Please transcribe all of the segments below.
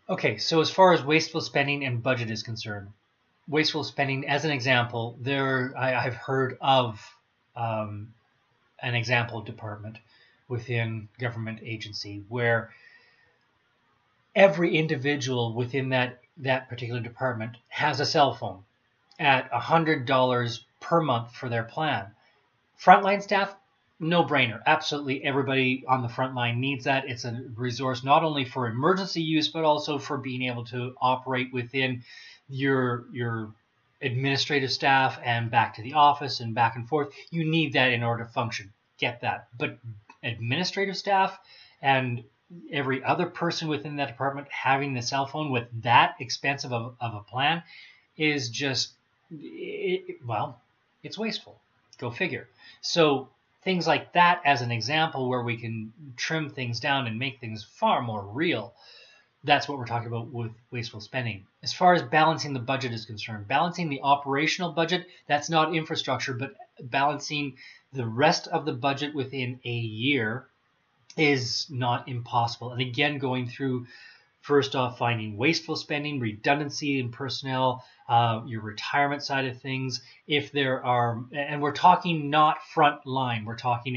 Okay, so as far as wasteful spending and budget is concerned, wasteful spending, as an example, I've heard of um, an example department within government agency where every individual within that particular department has a cell phone at $100 per month for their plan. Frontline staff, no brainer. Absolutely everybody on the front line needs that. It's a resource not only for emergency use, but also for being able to operate within your administrative staff and back to the office and back and forth. You need that in order to function. Get that. But administrative staff and every other person within that department having the cell phone with that expensive of a plan is just, well, it's wasteful. Go figure. So things like that as an example where we can trim things down and make things far more real. That's what we're talking about with wasteful spending. As far as balancing the budget is concerned, balancing the operational budget, that's not infrastructure, but balancing the rest of the budget within a year is not impossible. And again, going through first off, finding wasteful spending, redundancy in personnel, your retirement side of things. If there are, and we're talking not front line, we're talking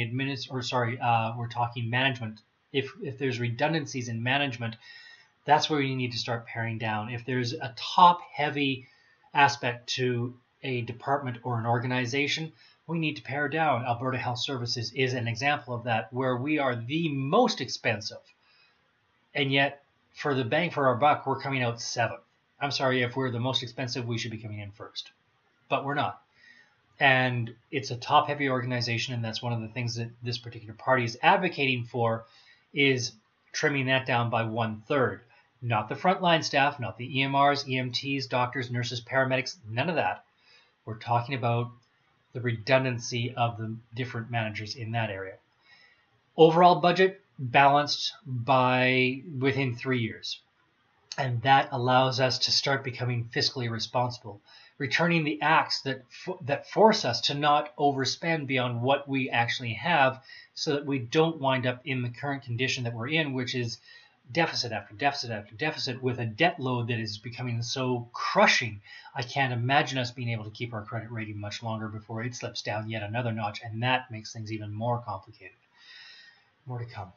we're talking management. If there's redundancies in management, that's where you need to start paring down. If there's a top heavy aspect to a department or an organization, we need to pare down. Alberta Health Services is an example of that, where we are the most expensive, and yet for the bang for our buck, we're coming out seventh. I'm sorry, if we're the most expensive, we should be coming in first, but we're not. And it's a top-heavy organization, and that's one of the things that this particular party is advocating for, is trimming that down by 1/3. Not the frontline staff, not the EMRs, EMTs, doctors, nurses, paramedics, none of that. We're talking about the redundancy of the different managers in that area. Overall budget balanced by within 3 years. And that allows us to start becoming fiscally responsible, returning the acts that force us to not overspend beyond what we actually have, so that we don't wind up in the current condition that we're in, which is deficit after deficit after deficit, with a debt load that is becoming so crushing. I can't imagine us being able to keep our credit rating much longer before it slips down yet another notch, and that makes things even more complicated. More to come.